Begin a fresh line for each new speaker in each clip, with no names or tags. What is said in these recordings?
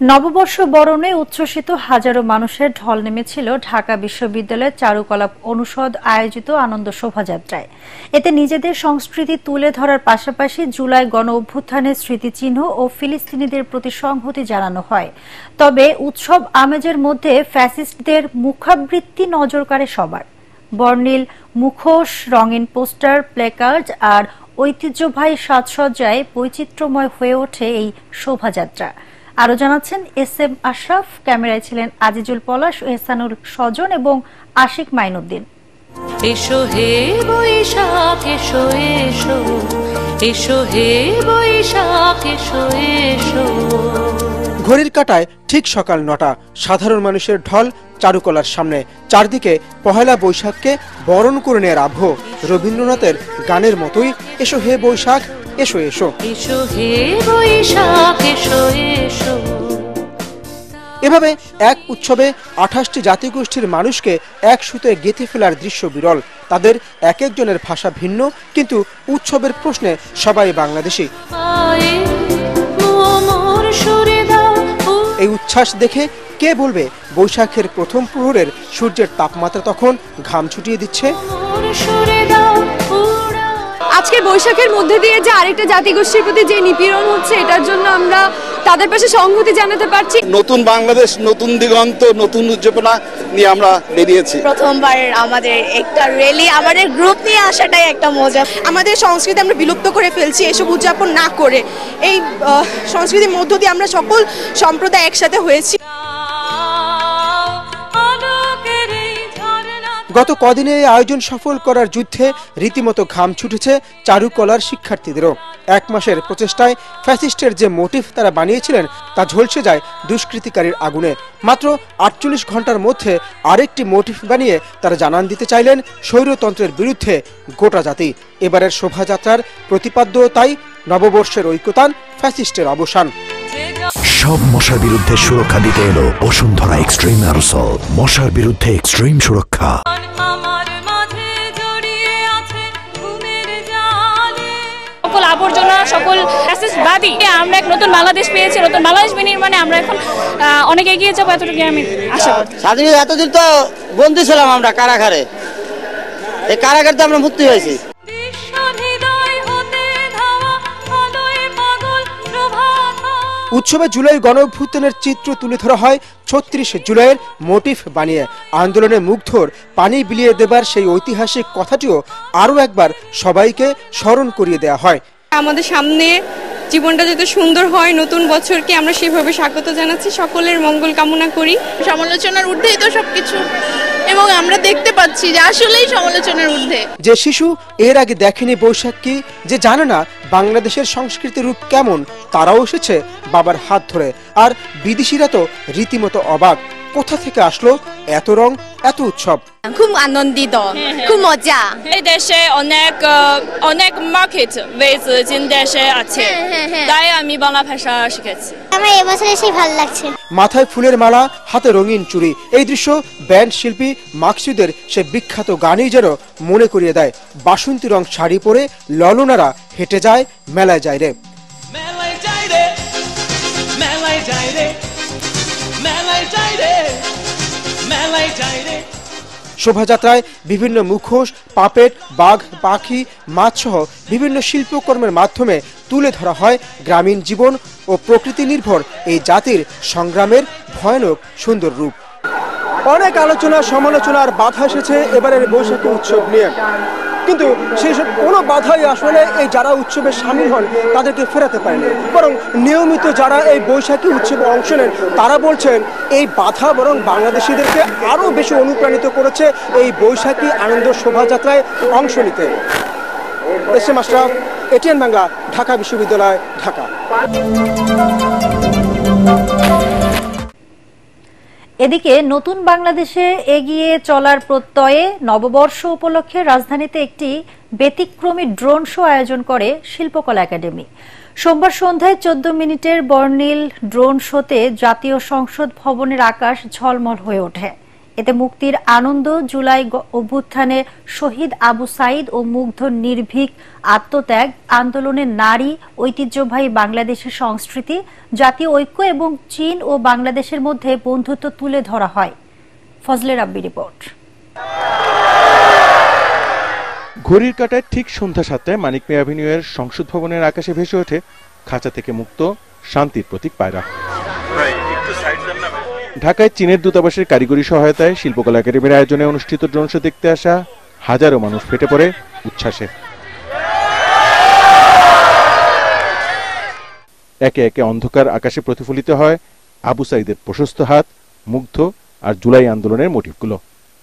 নববর্ষ বরণে উচ্ছ্বসিত হাজারো মানুষের ঢল নেমেছিল ঢাকা বিশ্ববিদ্যালয়ের চারুকলা অনুষদ আয়োজিত আনন্দ শোভাযাত্রায়। এতে নিজেদের সংস্কৃতি তুলে ধরার পাশাপাশি জুলাই গণ অভ্যুত্থানের স্মৃতিচিহ্ন ও ফিলিস্তিনিদের প্রতি সংহতি জানানো হয়। তবে উৎসব আমেজের মধ্যে ফ্যাসিস্টদের মুখাবৃত্তি নজর কাড়ে সবার। বর্ণিল মুখোশ, রঙিন পোস্টার, প্লেকার্ড আর ঐতিহ্যবাহী সাজসজ্জায় বৈচিত্র্যময় হয়ে ওঠে এই শোভাযাত্রা। আরো জানাচ্ছেন এস.এম. আশরাফ, ক্যামেরায় ছিলেন আজিজুল পলাশ, এহসানুল সজন এবং আশিক মাইনুদ্দিন।
এসো হে বৈশাখ এসো এসো, এসো হে বৈশাখ এসো এসো।
ঘড়ির কাঁটায় ঠিক সকাল ৯টা, সাধারণ মানুষের ঢল চারুকলার সামনে। চারদিকে পহেলা বৈশাখকে বরণ করে নেওয়ার আবহ। রবীন্দ্রনাথের গানের মতোই এসো হে বৈশাখ এসো এসো,
এসো হে বৈশাখ এসো এসো।
এভাবে এক উৎসবে ২৮টি জাতিগোষ্ঠীর মানুষকে এক সুতোয় গেঁথে ফেলার দৃশ্য বিরল। তাদের এক একজনের ভাষা ভিন্ন, কিন্তু উৎসবের প্রশ্নে সবাই বাংলাদেশি। এই উচ্ছ্বাস দেখে কে বলবে বৈশাখের প্রথম প্রহরের সূর্যের তাপমাত্রা তখন ঘাম ছুটিয়ে দিচ্ছে?
আজকের বৈশাখের মধ্যে দিয়ে যে আরেকটা জাতিগোষ্ঠীর প্রতি যে নিপীড়ন হচ্ছে, এটার জন্য আমরা তাদের পাশে সংহতি জানাতে পারছি।
নতুন বাংলাদেশ, নতুন দিগন্ত, নতুন উদ্যাপনা নিয়ে আমরা বেরিয়েছি।
প্রথমবার আমাদের একটা র্যালি, আমাদের গ্রুপ নিয়ে আসাটাই একটা মজা।
আমাদের সংস্কৃতি আমরা বিলুপ্ত করে ফেলছি এসব উদযাপন না করে। এই সংস্কৃতির মধ্য দিয়ে আমরা সকল সম্প্রদায় একসাথে হয়েছি।
গত কদিনে এই আয়োজন সফল করার যুদ্ধে রীতিমতো ঘাম ছুটেছে চারুকলার শিক্ষার্থীদেরও। এক মাসের প্রচেষ্টায় ফ্যাসিস্টের যে মোটিভ তারা বানিয়েছিলেন তা ঝলসে যায় দুষ্কৃতিকারীর আগুনে। মাত্র ৪৮ ঘন্টার মধ্যে আরেকটি মোটিভ বানিয়ে তারা জানান দিতে চাইলেন স্বৈরতন্ত্রের বিরুদ্ধে গোটা জাতি। এবারের শোভাযাত্রার প্রতিপাদ্য তাই নববর্ষের ঐক্যতান, ফ্যাসিস্টের অবসান।
সব মশার বিরুদ্ধে সুরক্ষা দিতে এলো বসুন্ধরা এক্সট্রিম অ্যারোসল। মশার বিরুদ্ধে এক্সট্রিম সুরক্ষা।
সকল আবর্জনা, সকল ফ্যাসিস্টবাদী, আমরা এক নতুন বাংলাদেশ পেয়েছি। নতুন বাংলাদেশ বিনির্মাণে আমরা এখন অনেক এগিয়ে যাবো, এতটুকু আমি আশা করি।
স্বাধীন এতদিন তো বন্দী ছিলাম আমরা কারাগারে, এই কারাগার তো আমরা মুক্তি হয়েছি।
উৎসবে জুলাই গণ অভ্যুত্থানের চিত্র তুলে ধরা হয় ৩৬ জুলাইয়ের মোটিভ বানিয়ে। আন্দোলনে মুগ্ধর পানি বিলিয়ে দেবার সেই ঐতিহাসিক কথাটিও আরও একবার সবাইকে স্মরণ করিয়ে দেওয়া হয়।
আমাদের সামনে জীবনটা যাতে সুন্দর হয়, নতুন বছরকে আমরা সেভাবে স্বাগত জানাচ্ছি। সকলের মঙ্গল কামনা করি।
সমালোচনার ঊর্ধ্বেই তো সবকিছু, এবং আমরা দেখতে পাচ্ছি যে আসলেই সমালোচনার ঊর্ধ্বে।
যে শিশু এর আগে দেখেনি বৈশাখ কি, যে জানে না বাংলাদেশের সংস্কৃতির রূপ কেমন, তারাও এসেছে বাবার হাত ধরে। আর বিদেশিরা তো রীতিমতো অবাক, কোথা থেকে আসলো এত রং, এত উৎসব।
খুব আনন্দিত, খুব মজা।
এই দেশে অনেক মার্কেট দেশে আছে, তাই আমি বাংলা ভাষা শিখেছি।
আমার এবছর এসে ভালো লাগছে।
মাথায় ফুলের মালা, হাতে রঙিন চুড়ি, এই দৃশ্য ব্যান্ড শিল্পী মাকসুদের সে বিখ্যাত গানই যেন মনে করিয়ে দেয়। বাসন্তী রং শাড়ি পরে ললনারা হেঁটে যায় মেলায় যায় রে। শোভাযাত্রায় বিভিন্ন মুখোশ, পাপেট, বাঘ, পাখি, মাছ সহ বিভিন্ন শিল্পকর্মের মাধ্যমে তুলে ধরা হয় গ্রামীণ জীবন ও প্রকৃতি নির্ভর এই জাতির সংগ্রামের ভয়ানক সুন্দর রূপ। অনেক আলোচনা, সমালোচনার বাধা এসেছে এবারের বৈশাখী উৎসব নিয়ে, কিন্তু সেই সব কোনো বাধাই আসলে এই যারা উৎসবে সামিল হন তাদেরকে ফেরাতে পারেনি। বরং নিয়মিত যারা এই বৈশাখী উৎসবে অংশ নেন তারা বলছেন এই বাধা বরং বাংলাদেশিদেরকে আরও বেশি অনুপ্রাণিত করেছে এই বৈশাখী আনন্দ শোভাযাত্রায় অংশ নিতে। এস.এম. আশরাফ, এটিএন বাংলা, ঢাকা বিশ্ববিদ্যালয়, ঢাকা।
এদিকে নতুন বাংলাদেশে এগিয়ে চলার প্রত্যয়ে নববর্ষ উপলক্ষে রাজধানীতে একটি ব্যতিক্রমী ড্রোন শো আয়োজন করে শিল্পকলা একাডেমি। সোমবার সন্ধ্যায় ১৪ মিনিটের বর্ণিল ড্রোন শোতে জাতীয় সংসদ ভবনের আকাশ ঝলমল হয়ে ওঠে। এতে মুক্তির আনন্দ, জুলাই অভ্যুত্থানে শহীদ আবু সাইদ ও মুগ্ধ নির্ভীক আত্মত্যাগ, আন্দোলনের নারী, ঐতিহ্যবাহী বাংলাদেশের সংস্কৃতি, জাতীয় ঐক্য এবং চীন ও বাংলাদেশের মধ্যে বন্ধুত্ব তুলে ধরা হয়। ফজলে রাব্বি রিপোর্ট।
ঘড়ির কাঁটায় ঠিক সন্ধ্যা 7টায় মানিক মিয়া অ্যাভিনিউয়ের সংসদ ভবনের আকাশে ভেসে ওঠে খাঁচা থেকে মুক্ত শান্তির প্রতীক পায়রা। ঢাকায় চীনের দূতাবাসের কারিগরি সহায়তায় শিল্পকলা একাডেমির আয়োজনে অনুষ্ঠিত ড্রোন শো দেখতে আসা হাজারো মানুষ ফেটে পড়ে উচ্ছ্বাসে। একে একে অন্ধকার আকাশে প্রতিফলিত হয় আবু সাইদের প্রশস্ত হাত, মুগ্ধ আর জুলাই আন্দোলনের মোটিভগুলো।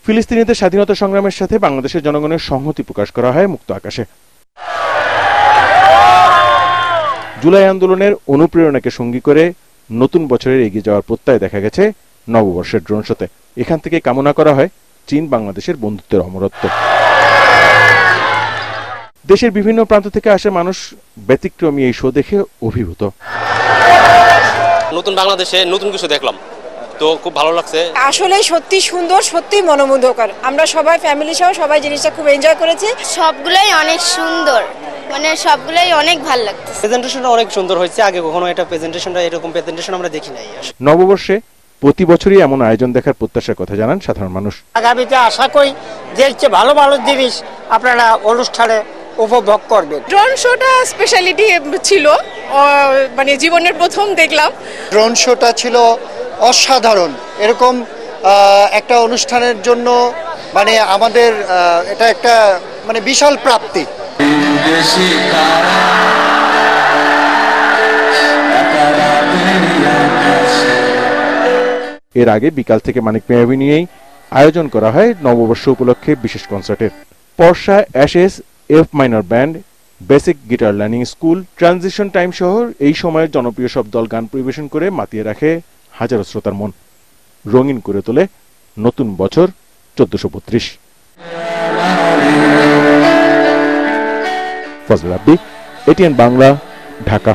ফিলিস্তিনিদের স্বাধীনতা সংগ্রামের সাথে বাংলাদেশের জনগণের সংহতি প্রকাশ করা হয় মুক্ত আকাশে। জুলাই আন্দোলনের অনুপ্রেরণাকে সঙ্গী করে নতুন বছরের এগিয়ে যাওয়ার প্রত্যয় দেখা গেছে নববর্ষের ড্রোন শোতে। এখান থেকে কামনা করা হয় চীন বাংলাদেশের বন্ধুত্বের অমরত্ব। দেশের বিভিন্ন প্রান্ত থেকে আসা মানুষ ব্যতিক্রমী এই শো দেখে অভিভূত।
নতুন বাংলাদেশে নতুন কিছু দেখলাম, তো খুব ভালো লাগছে।
আসলে সত্যি সুন্দর, সত্যি মনোমুগ্ধকর। আমরা সবাই ফ্যামিলি সহ সবাই জিনিসটা খুব এনজয় করেছি।
সবগুলাই অনেক সুন্দর, মানে সবগুলাই অনেক ভালো লাগছে।
প্রেজেন্টেশনটা অনেক সুন্দর হয়েছে, আগে কখনো এটা প্রেজেন্টেশনটা এরকম প্রেজেন্টেশন আমরা দেখি নাই।
নববর্ষে প্রতি বছরই এমন আয়োজন দেখার প্রত্যাশার কথা জানান সাধারণ মানুষ।
আগামীতে আশা করি যে ভালো ভালো জিনিস আপনারা অনুষ্ঠানে উপভোগ করবেন।
ড্রোন শোটা স্পেশালিটি ছিল, মানে জীবনের প্রথম দেখলাম।
ড্রোন শোটা ছিল অসাধারণ। এরকম একটা অনুষ্ঠানের জন্য মানে আমাদের এটা একটা মানে বিশাল প্রাপ্তি।
এর আগে বিকাল থেকে মানিক মিয়া অ্যাভিনিউয়ে আয়োজন করা হয় নববর্ষ উপলক্ষে বিশেষ কনসার্টের। পর্ষা Ashes F minor band, basic guitar learning school, transition time সহ এই সময়ের জনপ্রিয় সব দল গান পরিবেশন করে মাতিয়ে রাখে হাজারো শ্রোতার মন, রঙিন করে তোলে নতুন বছর 1432। ফজলে রাব্বি, এটিএন বাংলা, ঢাকা।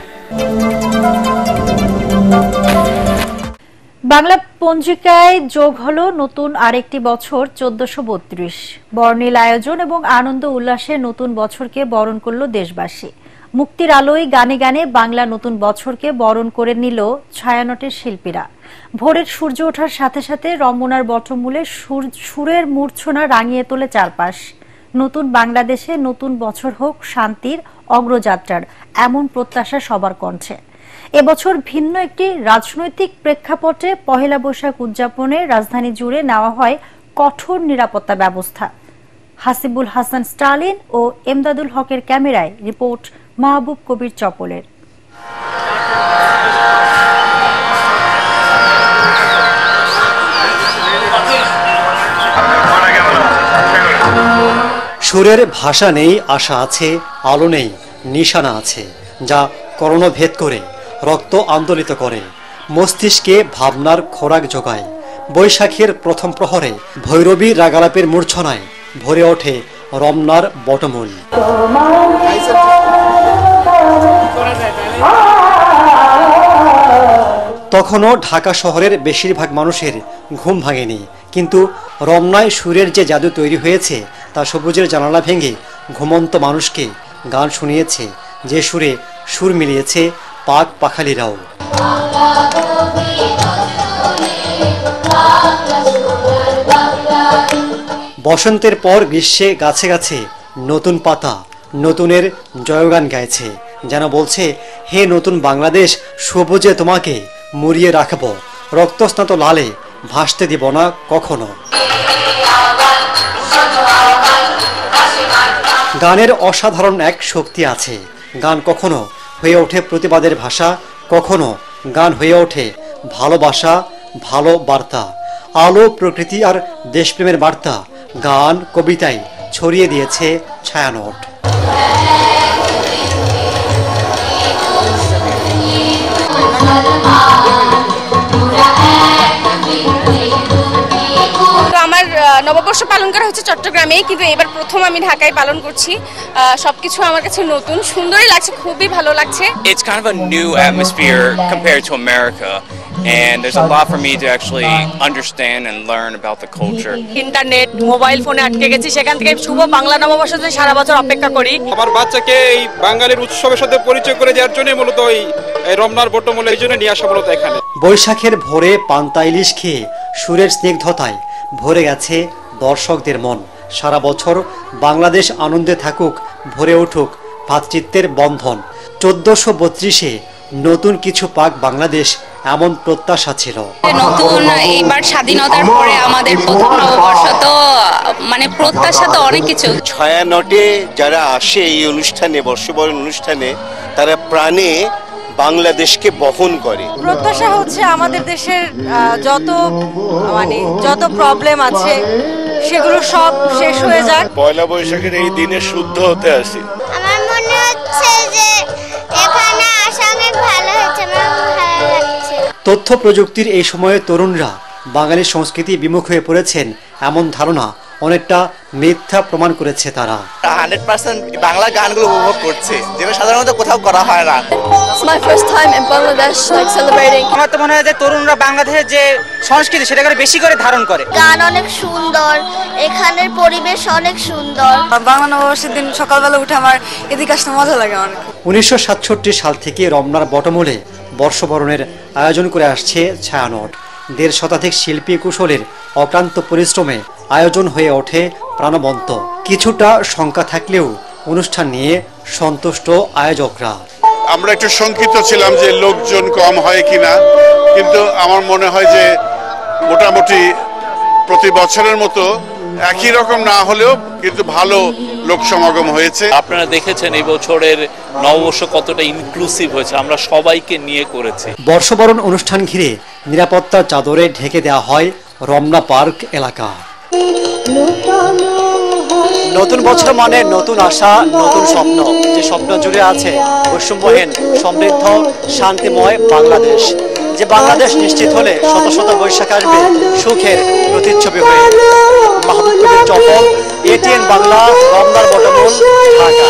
বাংলা পঞ্জিকায় যোগ হলো নতুন আরেকটি বছর 1432। বর্ণিল আয়োজন এবং আনন্দ উল্লাসে নতুন বছরকে বরণ করল দেশবাসী। মুক্তির আলোয় গানে গানে বাংলা নতুন বছরকে বরণ করে নিল ছায়ানটের শিল্পীরা। ভোরের সূর্য ওঠার সাথে সাথে রমনার বটমূলে সুরের মূর্ছনা রাঙিয়ে তোলে চারপাশ। নতুন বাংলাদেশে নতুন বছর হোক শান্তির অগ্রযাত্রার, এমন প্রত্যাশা সবার কণ্ঠে। এবছর ভিন্ন একটি রাজনৈতিক প্রেক্ষাপটে পহেলা বৈশাখ উদযাপনে রাজধানী জুড়ে নেওয়া হয় কঠোর নিরাপত্তা ব্যবস্থা। হাসিবুল হাসান স্টালিন ও এমদাদুল হকের ক্যামেরায় রিপোর্ট মাহবুব কবির চপলের।
সুরের ভাষা নেই, আশা আছে, আলো নেই, নিশানা আছে, যা করণভেদ করে রক্ত আন্দোলিত করে, মস্তিষ্কে ভাবনার খোরাক যোগায়। বৈশাখের প্রথম প্রহরে ভৈরবী রাগালাপের মূর্ছনায় ভরে ওঠে রমনার বটমূল। তখনও ঢাকা শহরের বেশিরভাগ মানুষের ঘুম ভাঙেনি, কিন্তু রমনায় সুরের যে জাদু তৈরি হয়েছে তা সবুজের জানালা ভেঙে ঘুমন্ত মানুষকে গান শুনিয়েছে, যে সুরে সুর মিলিয়েছে পাক পাখালিরাও। বসন্তের পর গ্রীষ্মে গাছে গাছে নতুন পাতা নতুনের জয়গান গাইছে, যেন বলছে, হে নতুন বাংলাদেশ, সবুজে তোমাকে মুড়িয়ে রাখবো, রক্তস্নাত লালে ভাসতে দিব না কখনো। গানের অসাধারণ এক শক্তি আছে। গান কখনো হয়ে ওঠে প্রতিবাদের ভাষা, কখনো গান হয়ে ওঠে ভালোবাসা, ভালো বার্তা। আলো, প্রকৃতি আর দেশপ্রেমের বার্তা গান কবিতায় ছড়িয়ে দিয়েছে ছায়ানট।
আমার নববর্ষ পালন করা হচ্ছে চট্টগ্রামে, কিন্তু এবার প্রথম আমি ঢাকায় পালন করছি। সবকিছু আমার কাছে নতুন, সুন্দরই লাগছে, খুবই ভালো লাগছে।
It's kind of a new atmosphere compared to America. and there's a lot for me to actually understand and learn about the culture.
Internet mobile ফোনে আটকে গেছি, সেখান থেকে শুভ বাংলা নববর্ষের জন্য সারা বছর অপেক্ষা করি।
আমার বাচ্চাকে এই বাঙালির উৎসবের সাথে পরিচয় করে দেওয়ার জন্য মূলত এই রমনার বটমূলে এই জন্য নিয়ে আসা মূলত এখানে।
বৈশাখের ভোরে পান্তা ইলিশ খেয়ে সুরের স্নিগ্ধতায় ভরে গেছে দর্শকদের মন। সারা বছর বাংলাদেশ আনন্দে থাকুক, ভরে উঠুক ভ্রাতৃত্বের বন্ধন। 1432-এ নতুন কিছু পাক বাংলাদেশ, এমন প্রত্যাশা ছিল।
নতুন এইবার স্বাধীনতার পরে আমাদের প্রথম নববর্ষ, তো মানে প্রত্যাশা তো অনেক কিছু।
ছায়ানটে যারা আসে এই অনুষ্ঠানে, বর্ষবরণ অনুষ্ঠানে, তারা প্রাণে বাংলাদেশকে বহন করে।
প্রত্যাশা হচ্ছে আমাদের দেশের যত প্রবলেম আছে সেগুলো সব শেষ হয়ে যাক।
পয়লা বৈশাখের এই দিনে শুদ্ধ হতে আসি।
আমার মনে হচ্ছে যে এখানে আসা অনেক ভালো হয়েছে, আমার ভালো লাগছে।
তথ্য প্রযুক্তির এই সময়ে তরুণরা বাঙালি সংস্কৃতি বিমুখ হয়ে পড়েছেন, এমন ধারণা অনেকটা মিথ্যা প্রমাণ করেছে তারা।
100% বাংলা গানগুলো উপভোগ করছে, যেটা সাধারণত কোথাও করা হয় না।
It's my first time in Bangladesh, like celebrating.
আমার তো মনে হয় যে তরুণরা বাংলাদেশের যে সংস্কৃতি সেটা করে বেশি করে ধারণ করে।
গান অনেক সুন্দর, এখানের পরিবেশ অনেক সুন্দর।
বাংলা নববর্ষের দিন সকালবেলা উঠে আমার এদিকে আসতে মজা লাগে অনেক।
1967 সাল থেকে রমনার বটমূলে বর্ষবরণের আয়োজন করে আসছে ছায়ানট। 1.5 শতাধিক শিল্পী কুশলের অক্লান্ত পরিশ্রমে আয়োজন হয়ে ওঠে প্রাণবন্ত। কিছুটা শঙ্কা থাকলেও অনুষ্ঠান নিয়ে সন্তুষ্ট আয়োজকরা।
আমরা একটু শঙ্কিত ছিলাম যে লোকজন কম হয় কিনা, কিন্তু আমার মনে হয় যে মোটামুটি প্রতি বছরের মতো একই রকম না হলেও কিন্তু ভালো লোক সমাগম হয়েছে।
আপনারা দেখেছেন এই বছরের নববর্ষ কতটা ইনক্লুসিভ হয়েছে, আমরা সবাইকে নিয়ে করেছি।
বর্ষবরণ অনুষ্ঠান ঘিরে নিরাপত্তার চাদরে ঢেকে দেওয়া হয় রমনা পার্ক এলাকা। নতুন বছর মানে নতুন আশা, নতুন স্বপ্ন, যে স্বপ্ন জুড়ে আছে বৈষম্যহীন, সমৃদ্ধ, শান্তিময় বাংলাদেশ। যে বাংলাদেশ নিশ্চিত হলে শত শত বৈশাখ আসবে সুখের প্রতিচ্ছবি হয়ে। মাহবুব কবির চপল, ATN বাংলা, রমনার বটমূল, ঢাকা।